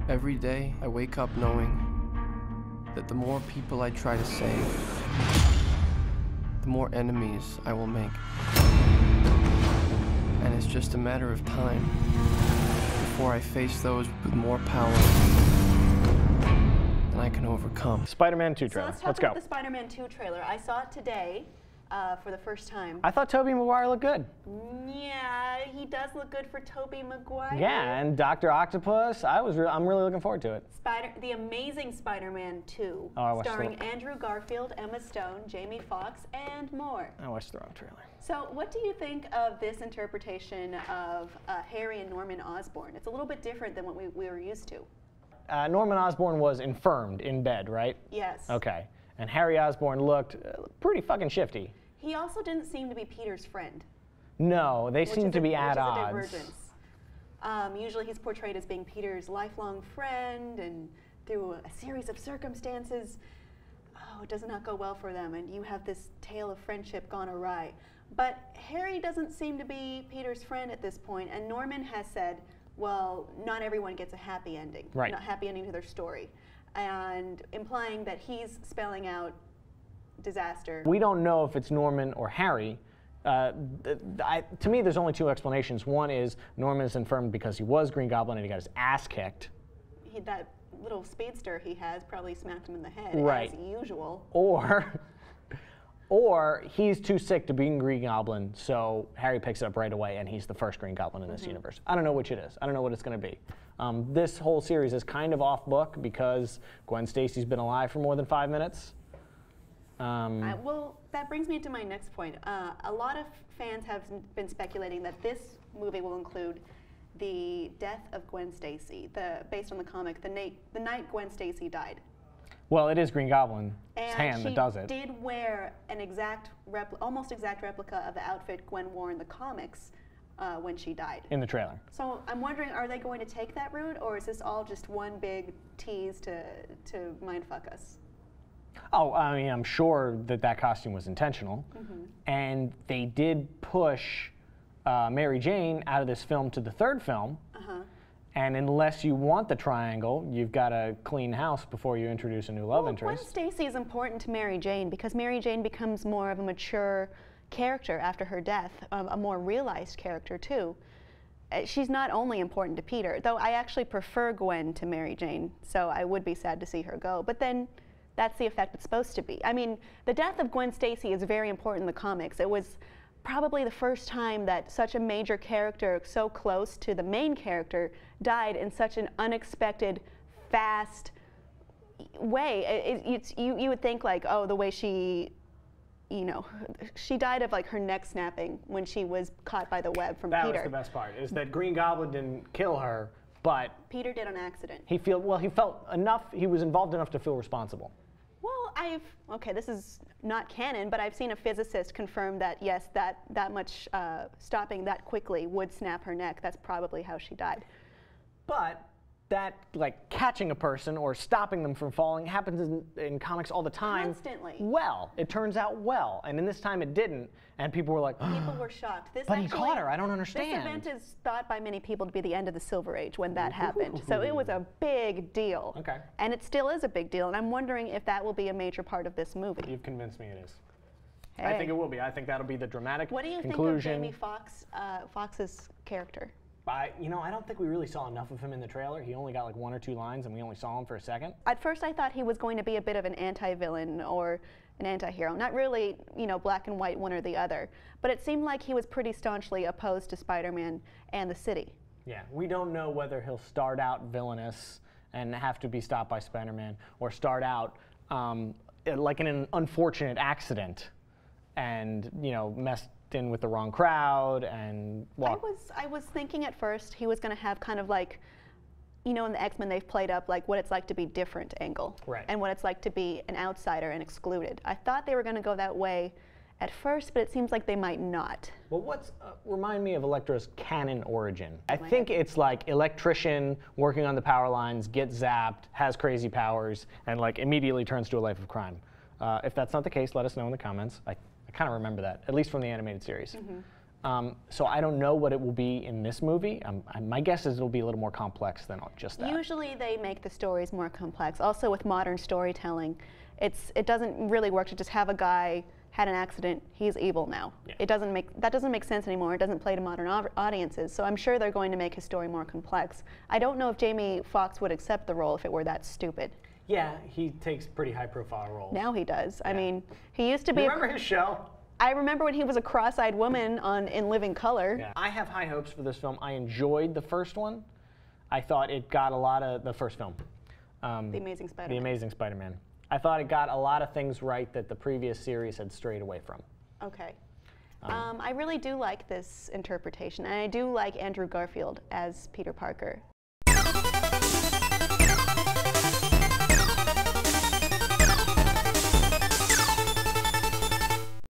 Every day, I wake up knowing that the more people I try to save, the more enemies I will make. And it's just a matter of time before I face those with more power than I can overcome. Spider-Man 2 trailer. So let's talk about the Spider-Man 2 trailer. I saw it today for the first time. I thought Tobey Maguire looked good. Yeah, he does look good for Tobey Maguire. Yeah, and Dr. Octopus, I'm really looking forward to it. The Amazing Spider-Man 2, starring Andrew Garfield, Emma Stone, Jamie Foxx, and more. I watched the wrong trailer. So what do you think of this interpretation of Harry and Norman Osborn? It's a little bit different than what we were used to. Norman Osborn was infirmed in bed, right? Yes. Okay. And Harry Osborn looked pretty fucking shifty. He also didn't seem to be Peter's friend. No, they seem to be at odds. Which is a divergence. Usually he's portrayed as being Peter's lifelong friend, and through a series of circumstances, it does not go well for them, and you have this tale of friendship gone awry. But Harry doesn't seem to be Peter's friend at this point, and Norman has said, well, not everyone gets a happy ending. Right. Not happy ending to their story. And implying that he's spelling out disaster. We don't know if it's Norman or Harry. To me, there's only two explanations. One is Norman is infirmed because he was Green Goblin and he got his ass kicked. That little speedster he has probably smacked him in the head, right, as usual. Or he's too sick to be Green Goblin, so Harry picks it up right away and he's the first Green Goblin in this universe. I don't know which it is. I don't know what it's going to be. This whole series is kind of off book because Gwen Stacy's been alive for more than 5 minutes. Well, that brings me to my next point. A lot of fans have been speculating that this movie will include the death of Gwen Stacy, based on the comic, the night Gwen Stacy died. Well, it is Green Goblin's hand that does it. And she did wear an almost exact replica of the outfit Gwen wore in the comics when she died. In the trailer. So I'm wondering, are they going to take that route, or is this all just one big tease to mindfuck us? Oh, I mean, I'm sure that costume was intentional. And they did push Mary Jane out of this film to the third film. And unless you want the triangle, you've got to clean house before you introduce a new love interest. Gwen Stacy is important to Mary Jane because Mary Jane becomes more of a mature character after her death, a more realized character too. She's not only important to Peter, though I actually prefer Gwen to Mary Jane, so I would be sad to see her go. But then that's the effect it's supposed to be. I mean, the death of Gwen Stacy is very important in the comics. It was probably the first time that such a major character so close to the main character died in such an unexpected, fast way. You would think like, oh, the way she, she died of like her neck snapping when she was caught by the web from Peter. That was the best part, is that Green Goblin didn't kill her, but Peter did on accident. He felt enough, he was involved enough to feel responsible. Well, okay, this is not canon, but I've seen a physicist confirm that, yes, that much stopping that quickly would snap her neck. That's probably how she died. But that, like, catching a person or stopping them from falling happens in comics all the time. Constantly. Well, it turns out well. And in this time it didn't. And people were like, people were shocked. But he caught her. I don't understand. This event is thought by many people to be the end of the Silver Age when that happened. So it was a big deal. Okay. And it still is a big deal. And I'm wondering if that will be a major part of this movie. You've convinced me it is. Hey. I think it will be. I think that'll be the dramatic conclusion. What do you think of Jamie Foxx's character? I don't think we really saw enough of him in the trailer. He only got like 1 or 2 lines, and we only saw him for a second. At first, I thought he was going to be a bit of an anti-villain or an anti-hero. Not really, black and white, one or the other. But it seemed like he was pretty staunchly opposed to Spider-Man and the city. Yeah, we don't know whether he'll start out villainous and have to be stopped by Spider-Man, or start out like in an unfortunate accident and, messed in with the wrong crowd and walk. I was thinking at first he was going to have kind of like, in the X-Men they've played up like what it's like to be different angle. Right. And what it's like to be an outsider and excluded. I thought they were going to go that way at first, but it seems like they might not. Well, remind me of Electro's canon origin. I think it's like electrician working on the power lines, gets zapped, has crazy powers, and like immediately turns to a life of crime. If that's not the case, let us know in the comments. I kind of remember that, at least from the animated series. So I don't know what it will be in this movie. My guess is it'll be a little more complex than just that. Usually they make the stories more complex. Also with modern storytelling, it doesn't really work to just have a guy had an accident, he's evil now. Yeah. That doesn't make sense anymore. It doesn't play to modern audiences. So I'm sure they're going to make his story more complex. I don't know if Jamie Foxx would accept the role if it were that stupid. Yeah, he takes pretty high-profile roles. Now he does. Yeah. I mean, he used to be. Remember his show? I remember when he was a cross-eyed woman in Living Color. Yeah. I have high hopes for this film. I enjoyed the first one. I thought it got a lot of the first film. The Amazing Spider-Man. The Amazing Spider-Man. I thought it got a lot of things right that the previous series had strayed away from. Okay. I really do like this interpretation, and I do like Andrew Garfield as Peter Parker.